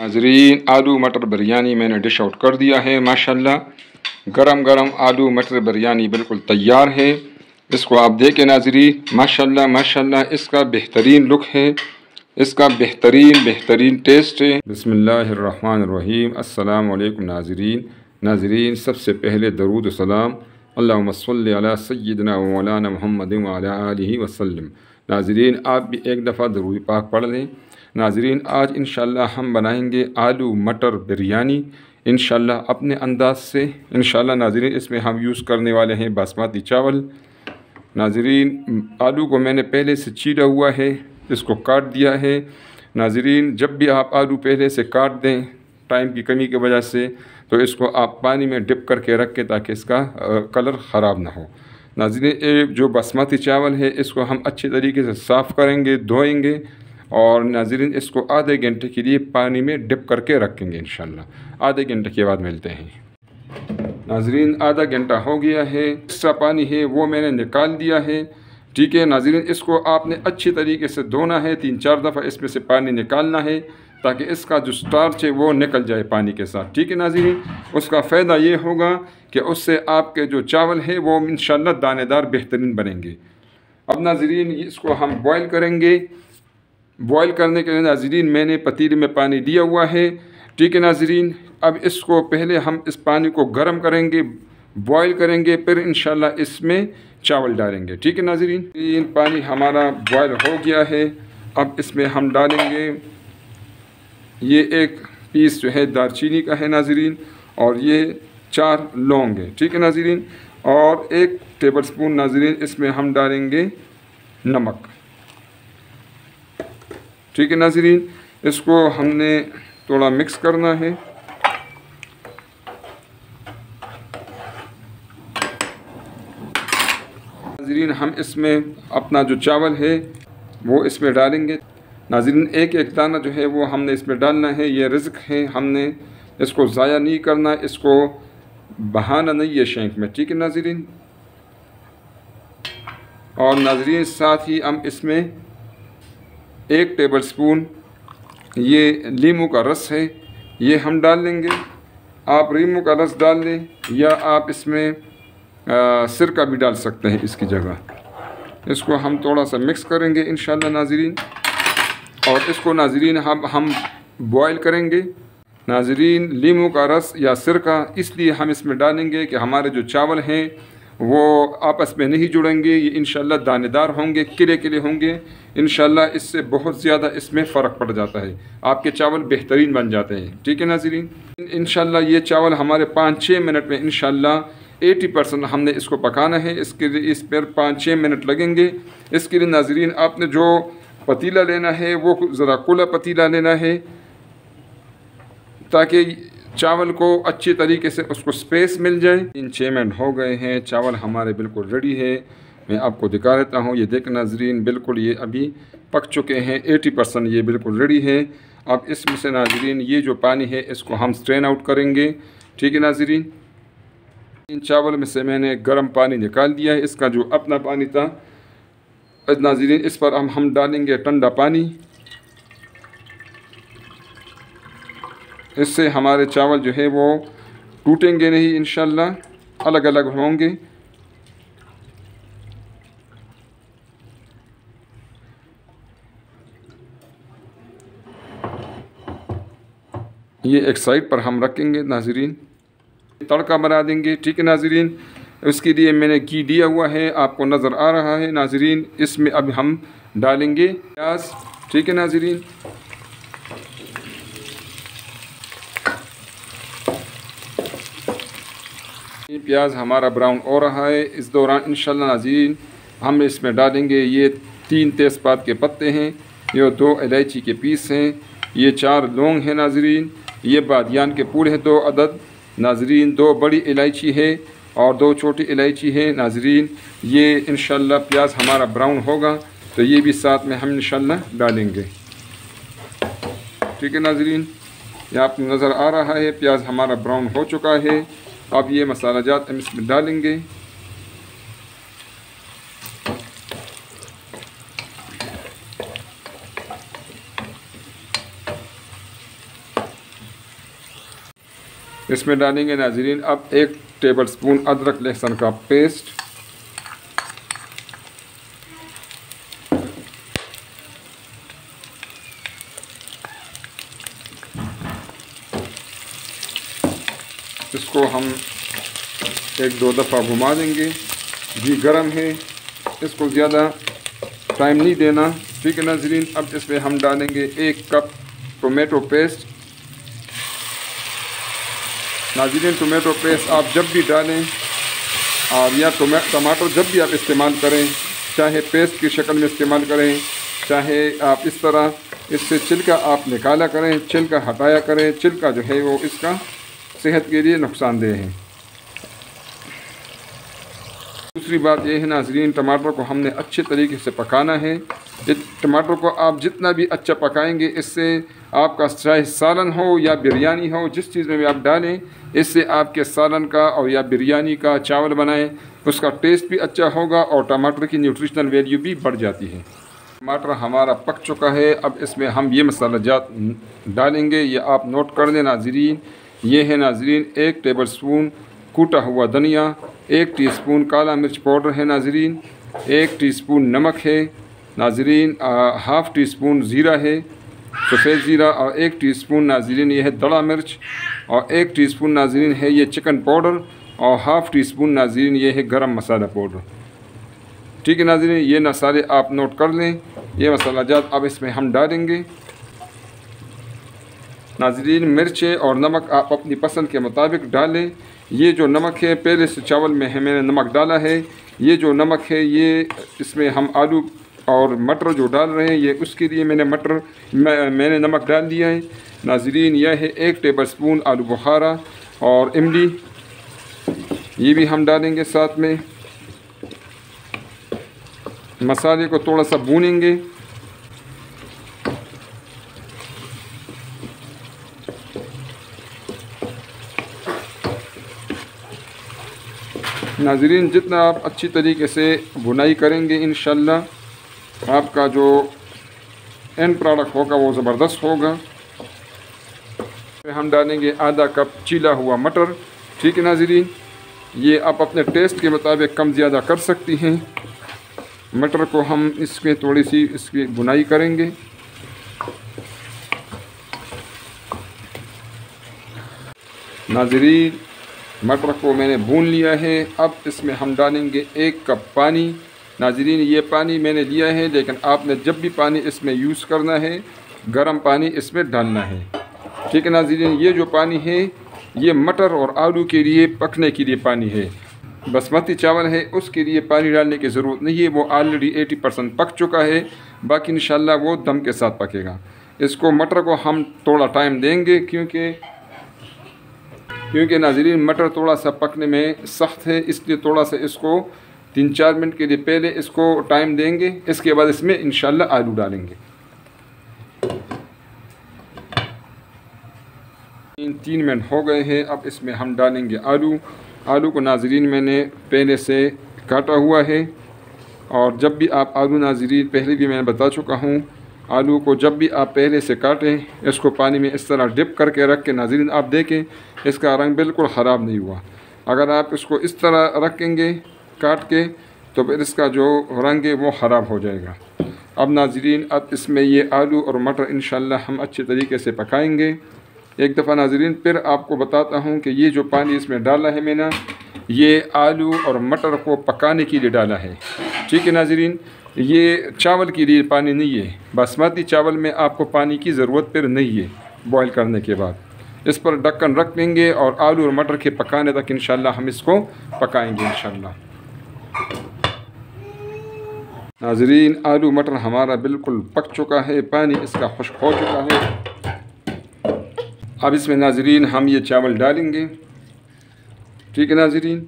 नाज़रीन, आलू मटर बिरयानी मैंने डिश आउट कर दिया है। माशाल्लाह गरम गरम आलू मटर बिरयानी बिल्कुल तैयार है। इसको आप देखें नाज़रीन, माशाल्लाह माशाल्लाह इसका बेहतरीन लुक है, इसका बेहतरीन टेस्ट है। बिस्मिल्लाहिर्रहमानिर्रहीम। अस्सलाम वालेकुम नाज़रीन, सबसे पहले दरूद सलाम अल्लाहुम्मा सल्लि अला सय्यिदिना व मौलाना मुहम्मदिन व अला आलिहि वसल्लम। नाज़रीन, आप भी एक दफ़ा दरूद पाक पढ़ लें। नाज़रीन, आज इंशाअल्लाह हम बनाएंगे आलू मटर बिरयानी इंशाअल्लाह अपने अंदाज से। इंशाअल्लाह नाज़रीन, इसमें हम यूज़ करने वाले हैं बासमती चावल। नाज़रीन, आलू को मैंने पहले से चीरा हुआ है, इसको काट दिया है। नाज़रीन, जब भी आप आलू पहले से काट दें टाइम की कमी की वजह से, तो इसको आप पानी में डिप करके रखें ताकि इसका कलर ख़राब ना हो। नाज़रीन, जो बासमती चावल है इसको हम अच्छे तरीके से साफ़ करेंगे, धोएंगे और नाज़रीन इसको आधे घंटे के लिए पानी में डिप करके रखेंगे। इंशाअल्लाह आधे घंटे के बाद मिलते हैं। नाज़रीन, आधा घंटा हो गया है, एक्स्ट्रा पानी है वो मैंने निकाल दिया है। ठीक है नाज़रीन, इसको आपने अच्छी तरीके से धोना है, 3-4 दफ़ा इसमें से पानी निकालना है ताकि इसका जो स्टार्च है वो निकल जाए पानी के साथ। ठीक है नाज़रीन, उसका फ़ायदा ये होगा कि उससे आपके जो चावल है वो इंशाअल्लाह दानेदार बेहतरीन बनेंगे। अब नाज़रीन, इसको हम बॉयल करेंगे। बॉयल करने के लिए नाज़रीन मैंने पतीले में पानी दिया हुआ है। ठीक है नाज़रीन, अब इसको पहले हम इस पानी को गर्म करेंगे, बॉयल करेंगे, फिर इंशाअल्लाह इसमें चावल डालेंगे। ठीक है नाज़रीन, पानी हमारा बॉयल हो गया है। अब इसमें हम डालेंगे, ये एक पीस जो है दालचीनी का है नाज़रीन, और ये 4 लौंग है। ठीक है नाज़रीन, और 1 टेबलस्पून नाज़रीन इसमें हम डालेंगे नमक। ठीक है नाज़रीन, इसको हमने थोड़ा मिक्स करना है। नाज़रीन, हम इसमें अपना जो चावल है वो इसमें डालेंगे। नाज़रीन, एक एक दाना जो है वो हमने इसमें डालना है। ये रिज़्क है, हमने इसको ज़ाया नहीं करना, इसको बहाना नहीं है शेंक में। ठीक है नाज़रीन, और नाज़रीन साथ ही हम इसमें 1 टेबलस्पून ये नींबू का रस है, ये हम डाल लेंगे। आप नींबू का रस डाल लें या आप इसमें सिरका भी डाल सकते हैं इसकी जगह। इसको हम थोड़ा सा मिक्स करेंगे इंशाअल्लाह नाज़रीन, और इसको नाज़रीन हम बॉयल करेंगे। नाज़रीन, नींबू का रस या सिरका इसलिए हम इसमें डालेंगे कि हमारे जो चावल हैं वो आपस में नहीं जुड़ेंगे, ये इंशाअल्लाह दानेदार होंगे, किले होंगे। इंशाअल्लाह इससे बहुत ज़्यादा इसमें फ़र्क पड़ जाता है, आपके चावल बेहतरीन बन जाते हैं। ठीक है नाज़रीन, इंशाअल्लाह ये चावल हमारे 5-6 मिनट में इंशाअल्लाह 80% हमने इसको पकाना है। इसके लिए इस पर 5-6 मिनट लगेंगे। इसके लिए नाज़रीन आपने जो पतीला लेना है वो ज़रा खुला पतीला लेना है ताकि चावल को अच्छी तरीके से उसको स्पेस मिल जाए। 3-6 मिनट हो गए हैं, चावल हमारे बिल्कुल रेडी है। मैं आपको दिखा देता हूँ, ये देख नाज़रीन, बिल्कुल ये अभी पक चुके हैं, 80% ये बिल्कुल रेडी है। अब इसमें से नाज़रीन ये जो पानी है इसको हम स्ट्रेन आउट करेंगे। ठीक है नाज़रीन, इन चावल में से मैंने गर्म पानी निकाल दिया है, इसका जो अपना पानी था। नाज़रीन, इस पर हम डालेंगे ठंडा पानी। इससे हमारे चावल जो है वो टूटेंगे नहीं, इंशाअल्लाह अलग अलग होंगे। ये एक साइड पर हम रखेंगे नाज़रीन, तड़का बना देंगे। ठीक है नाज़रीन, उसके लिए मैंने घी दिया हुआ है, आपको नज़र आ रहा है नाज़रीन। इसमें अब हम डालेंगे प्याज। ठीक है नाज़रीन, प्याज हमारा ब्राउन हो रहा है। इस दौरान इंशाअल्लाह नाज़रीन हम इसमें डालेंगे ये 3 तेज़पात के पत्ते हैं, ये 2 इलायची के पीस हैं, ये 4 लौंग हैं नाज़रीन, ये बादियान के फूल हैं 2 अदद नाज़रीन, 2 बड़ी इलायची है और 2 छोटी इलायची है नाज़रीन। ये इंशाअल्लाह प्याज हमारा ब्राउन होगा तो ये भी साथ में हम इंशाअल्लाह डालेंगे। ठीक है नाज़रीन, ये आपको नज़र आ रहा है प्याज हमारा ब्राउन हो चुका है। अब ये मसाला जात हम इसमें डालेंगे। इसमें डालेंगे नाज़रीन अब 1 टेबल स्पून अदरक लहसुन का पेस्ट, इसको हम 1-2 दफ़ा घुमा देंगे। घी गरम है, इसको ज़्यादा टाइम नहीं देना, ठीक है नाज़रीन। अब इसमें हम डालेंगे 1 कप टोमेटो पेस्ट। नाज़रीन टोमेटो पेस्ट आप जब भी डालें और या टमाटर जब भी आप इस्तेमाल करें, चाहे पेस्ट की शक्ल में इस्तेमाल करें, चाहे आप इस तरह इससे छिलका आप निकाला करें, छिलका हटाया करें, छिलका जो है वो इसका सेहत के लिए नुकसानदेह है। दूसरी बात यह है नाज़रीन, टमाटर को हमने अच्छे तरीके से पकाना है। टमाटर को आप जितना भी अच्छा पकाएंगे, इससे आपका चाहे सालन हो या बिरयानी हो, जिस चीज़ में भी आप डालें, इससे आपके सालन का और या बिरयानी का चावल बनाएं, उसका टेस्ट भी अच्छा होगा और टमाटर की न्यूट्रिशनल वैल्यू भी बढ़ जाती है। टमाटर हमारा पक चुका है, अब इसमें हम ये मसाला जात डालेंगे, ये आप नोट कर लें नाज़रीन। ये है नाज़रीन 1 टेबल स्पून कूटा हुआ धनिया, 1 टीस्पून काला मिर्च पाउडर है नाज़रीन, 1 टीस्पून नमक है नाज़रीन, हाफ़ टी स्पून ज़ीरा है, सफ़ेद ज़ीरा, और 1 टीस्पून नाज़रीन ये है दड़ा मिर्च, और 1 टीस्पून नाज़रीन है ये चिकन पाउडर, और हाफ़ टी स्पून नाज़रीन ये है गरम मसाला पाउडर। ठीक है नाज़रीन, ये मसाले आप नोट कर लें। ये मसाला जात अब इसमें हम डालेंगे। नाज़रीन मिर्चें और नमक आप अपनी पसंद के मुताबिक डालें। ये जो नमक है पहले से चावल में है मैंने नमक डाला है, ये जो नमक है ये इसमें हम आलू और मटर जो डाल रहे हैं, ये उसके लिए मैंने नमक डाल दिया है नाज़रीन। यह है 1 टेबल स्पून आलू बुखारा और इमली, ये भी हम डालेंगे साथ में। मसाले को थोड़ा सा भूनेंगे। नाज़रीन जितना आप अच्छी तरीके से बुनाई करेंगे, इंशाल्लाह आपका जो एंड प्रोडक्ट होगा वो ज़बरदस्त होगा। हम डालेंगे आधा कप चीला हुआ मटर। ठीक है नाज़रीन, ये आप अपने टेस्ट के मुताबिक कम ज़्यादा कर सकती हैं। मटर को हम इसमें थोड़ी सी इसकी बुनाई करेंगे। नाज़रीन मटर को मैंने भून लिया है। अब इसमें हम डालेंगे 1 कप पानी। नाज़रीन ये पानी मैंने लिया है, लेकिन आपने जब भी पानी इसमें यूज़ करना है, गर्म पानी इसमें डालना है। ठीक है नाज़रीन, ये जो पानी है ये मटर और आलू के लिए पकने के लिए पानी है। बासमती चावल है उसके लिए पानी डालने की ज़रूरत नहीं है, वो ऑलरेडी 80% पक चुका है, बाकी इंशाल्लाह वो दम के साथ पकेगा। इसको मटर को हम थोड़ा टाइम देंगे, क्योंकि नाज़रीन मटर थोड़ा सा पकने में सख्त है, इसलिए थोड़ा सा इसको 3-4 मिनट के लिए पहले इसको टाइम देंगे। इसके बाद इसमें इंशाल्लाह आलू डालेंगे। 3 मिनट हो गए हैं, अब इसमें हम डालेंगे आलू। आलू को नाज़रीन मैंने पहले से काटा हुआ है, और जब भी आप आलू नाज़रीन पहले भी मैंने बता चुका हूँ, आलू को जब भी आप पहले से काटें, इसको पानी में इस तरह डिप करके रख के नाज़रीन आप देखें इसका रंग बिल्कुल ख़राब नहीं हुआ। अगर आप इसको इस तरह रखेंगे काट के, तो फिर इसका जो रंग है वो ख़राब हो जाएगा। अब नाज़रीन अब इसमें ये आलू और मटर इंशाल्लाह हम अच्छे तरीके से पकाएंगे। एक दफ़ा नाज़रीन फिर आपको बताता हूँ कि ये जो पानी इसमें डाला है मैंने, ये आलू और मटर को पकाने के लिए डाला है। ठीक है नाज़रीन, ये चावल के लिए पानी नहीं है। बासमती चावल में आपको पानी की ज़रूरत फिर नहीं है। बॉयल करने के बाद इस पर ढक्कन रख देंगे और आलू और मटर के पकाने तक इंशाल्लाह हम इसको पकाएंगे इंशाल्लाह। नाज़रीन आलू मटर हमारा बिल्कुल पक चुका है, पानी इसका खुश्क हो चुका है। अब इसमें नाज़रीन हम ये चावल डालेंगे। ठीक है नाज़रीन,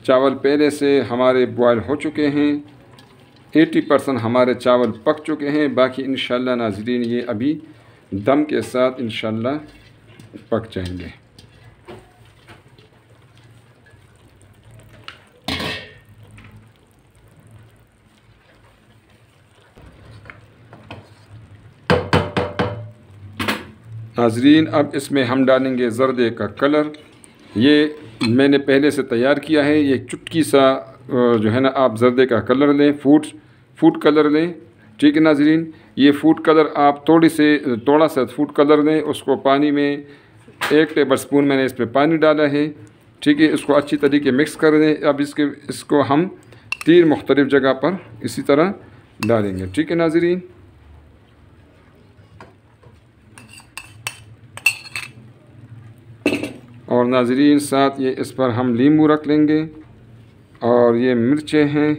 चावल पहले से हमारे बॉयल हो चुके हैं, 80% हमारे चावल पक चुके हैं। बाकी इंशाल्लाह नाज़रीन ये अभी दम के साथ इंशाल्लाह पक जाएंगे। नाज़रीन अब इसमें हम डालेंगे ज़र्दे का कलर। ये मैंने पहले से तैयार किया है। ये चुटकी सा जो है ना आप ज़र्दे का कलर लें, फूड कलर लें। ठीक है नाज़रीन, ये फूड कलर आप थोड़ा सा फूड कलर लें, उसको पानी में 1 टेबल स्पून मैंने इस पर पानी डाला है। ठीक है, इसको अच्छी तरीके मिक्स कर दें। अब इसको हम 3 मुख्तलिफ़ जगह पर इसी तरह डालेंगे। ठीक है नाज़रीन, और नाज़रीन साथ ये इस पर हम नींबू रख लेंगे और ये मिर्चें हैं।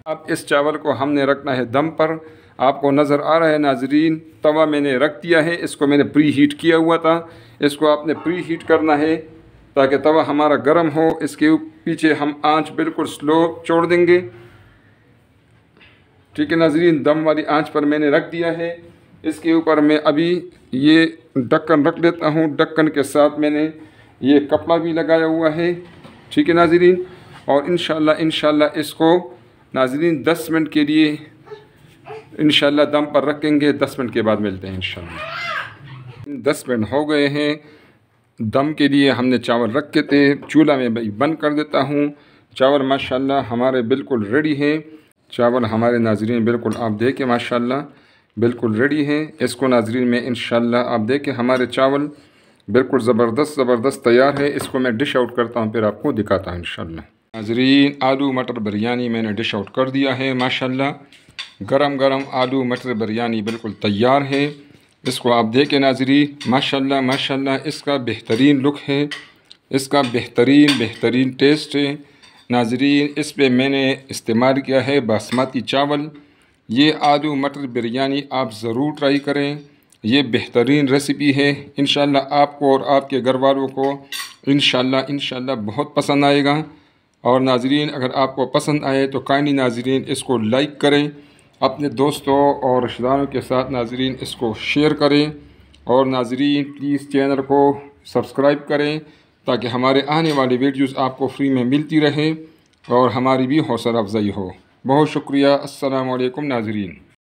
अब इस चावल को हमने रखना है दम पर। आपको नज़र आ रहा है नाज़रीन, तवा मैंने रख दिया है, इसको मैंने प्री हीट किया हुआ था। इसको आपने प्री हीट करना है ताकि तवा हमारा गर्म हो। इसके पीछे हम आंच बिल्कुल स्लो छोड़ देंगे। ठीक है नाज़रीन, दम वाली आंच पर मैंने रख दिया है। इसके ऊपर मैं अभी ये ढक्कन रख देता हूँ। ढक्कन के साथ मैंने ये कपड़ा भी लगाया हुआ है। ठीक है नाज़रीन, और इंशाल्लाह इसको नाज़रीन 10 मिनट के लिए इंशाल्लाह दम पर रखेंगे। 10 मिनट के बाद मिलते हैं इंशाल्लाह। 10 मिनट हो गए हैं दम के लिए। हमने चावल रखे थे, चूल्हा में बंद कर देता हूँ। चावल माशाल्लाह हमारे बिल्कुल रेडी हैं। चावल हमारे नाज़रीन बिल्कुल आप देखें माशाल्लाह बिल्कुल रेडी हैं। इसको नाज़रीन में इंशाल्लाह आप देखें हमारे चावल बिल्कुल ज़बरदस्त तैयार है। इसको मैं डिश आउट करता हूँ, फिर आपको दिखाता हूँ इंशाल्लाह। नाज़रीन आलू मटर बिरयानी मैंने डिश आउट कर दिया है माशाल्लाह। गरम गरम आलू मटर बिरयानी बिल्कुल तैयार है। इसको आप देखें नाज़रीन माशाल्लाह इसका बेहतरीन लुक है, इसका बेहतरीन टेस्ट है नाज़रीन। इस पे मैंने इस्तेमाल किया है बासमती चावल। ये आलू मटर बिरयानी आप ज़रूर ट्राई करें, ये बेहतरीन रेसिपी है। इंशाल्लाह आपको और आपके घर वालों को इंशाल्लाह बहुत पसंद आएगा। और नाज़रीन अगर आपको पसंद आए तो काइंडली नाज़रीन इसको लाइक करें, अपने दोस्तों और रिश्तेदारों के साथ नाज़रीन इसको शेयर करें। और नाज़रीन प्लीज़ चैनल को सब्सक्राइब करें ताकि हमारे आने वाली वीडियोज़ आपको फ्री में मिलती रहे और हमारी भी हौसला अफजाई हो। बहुत शुक्रिया। अस्सलामु अलैकुम नाज़रीन।